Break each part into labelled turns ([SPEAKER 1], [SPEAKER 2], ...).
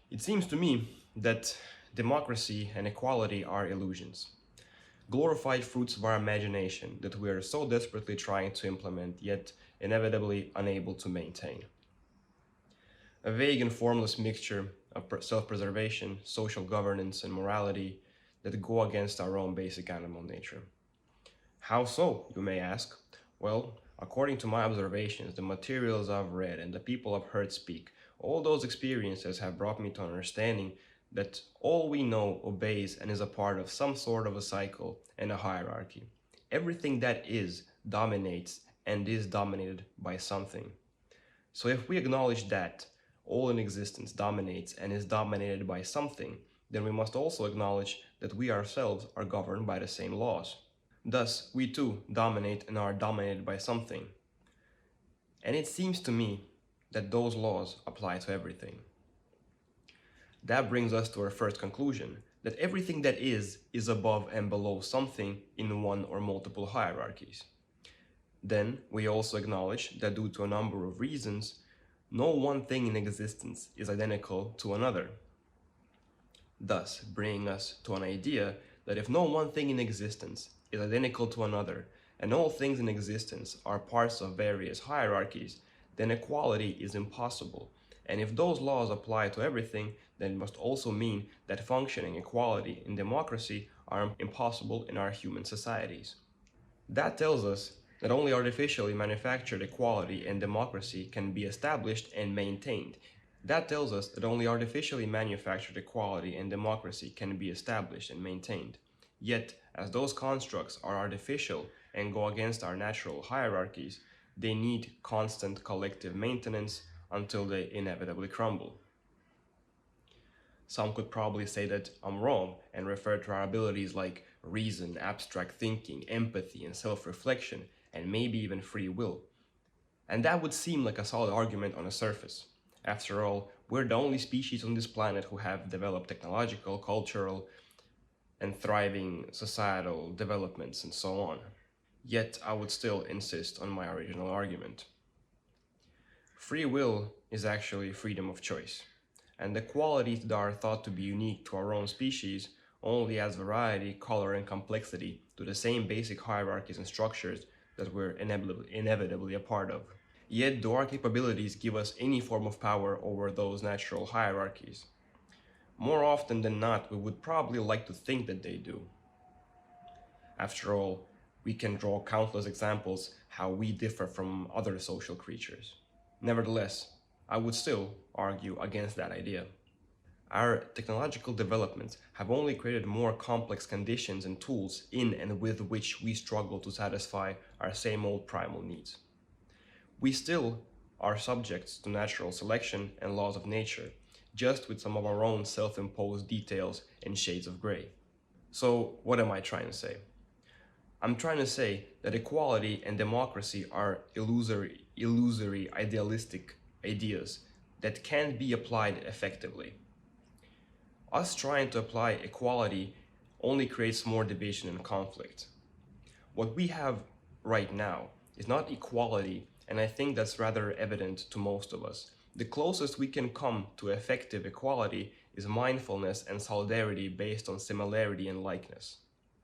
[SPEAKER 1] It seems to me that democracy and equality are illusions, glorified fruits of our imagination that we are so desperately trying to implement, yet inevitably unable to maintain. A vague and formless mixture of self preservation, social governance, and morality that go against our own basic animal nature. How so, you may ask? Well, according to my observations, the materials I've read, and the people I've heard speak, all those experiences have brought me to an understanding that all we know obeys and is a part of some sort of a cycle and a hierarchy. Everything that is dominates and is dominated by something. So if we acknowledge that all in existence dominates and is dominated by something, then we must also acknowledge that we ourselves are governed by the same laws. Thus, we too dominate and are dominated by something. And it seems to me that those laws apply to everything. That brings us to our first conclusion, that everything that is above and below something in one or multiple hierarchies. Then, we also acknowledge that due to a number of reasons, no one thing in existence is identical to another. Thus, bringing us to an idea that if no one thing in existence is identical to another, and all things in existence are parts of various hierarchies, then equality is impossible. And if those laws apply to everything, then it must also mean that functioning equality and democracy are impossible in our human societies. That tells us that only artificially manufactured equality and democracy can be established and maintained. That tells us that only artificially manufactured equality and democracy can be established and maintained. Yet, as those constructs are artificial and go against our natural hierarchies, they need constant collective maintenance until they inevitably crumble. Some could probably say that I'm wrong and refer to our abilities like reason, abstract thinking, empathy, and self reflection, and maybe even free will. And that would seem like a solid argument on the surface. After all, we're the only species on this planet who have developed technological, cultural, and thriving societal developments and so on. Yet I would still insist on my original argument. Free will is actually freedom of choice, and the qualities that are thought to be unique to our own species only adds variety, color, and complexity to the same basic hierarchies and structures that we're inevitably a part of. Yet do our capabilities give us any form of power over those natural hierarchies? More often than not, we would probably like to think that they do. After all, we can draw countless examples how we differ from other social creatures. Nevertheless, I would still argue against that idea. Our technological developments have only created more complex conditions and tools in and with which we struggle to satisfy our same old primal needs. We still are subjects to natural selection and laws of nature, just with some of our own self-imposed details and shades of gray. So, what am I trying to say? I'm trying to say that equality and democracy are illusory, idealistic ideas that can't be applied effectively. Us trying to apply equality only creates more division and conflict. What we have right now is not equality, and I think that's rather evident to most of us. The closest we can come to effective equality is mindfulness and solidarity based on similarity and likeness.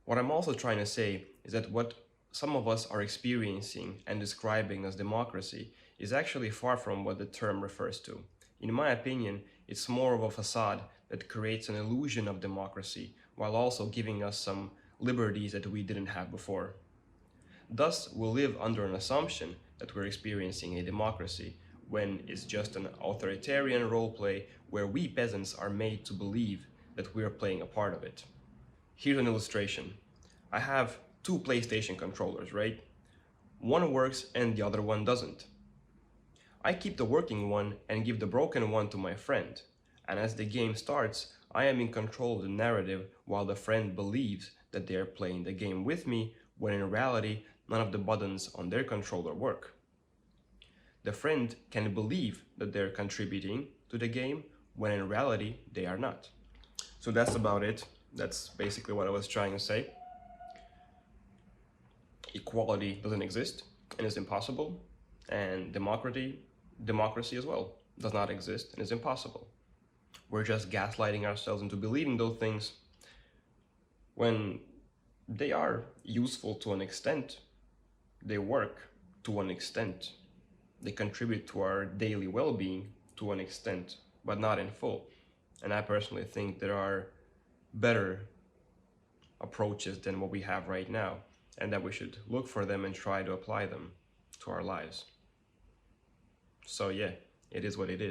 [SPEAKER 1] What I'm also trying to say is that what some of us are experiencing and describing as democracy is actually far from what the term refers to. In my opinion, it's more of a facade that creates an illusion of democracy while also giving us some liberties that we didn't have before. Thus, we'll live under an assumption that we're experiencing a democracy when it's just an authoritarian roleplay where we peasants are made to believe that we're playing a part of it. Here's an illustration. I have two PlayStation controllers, right? One works and the other one doesn't. I keep the working one and give the broken one to my friend, and as the game starts, I am in control of the narrative while the friend believes that they are playing the game with me, when in reality, none of the buttons on their controller work. The friend can believe that they're contributing to the game, when in reality, they are not. So that's about it. That's basically what I was trying to say. Equality doesn't exist and is impossible, and democracy as well does not exist and is impossible. We're just gaslighting ourselves into believing those things when they are useful to an extent. They work to an extent. They contribute to our daily well-being to an extent, but not in full. And I personally think there are better approaches than what we have right now, and that we should look for them and try to apply them to our lives. So yeah, it is what it is.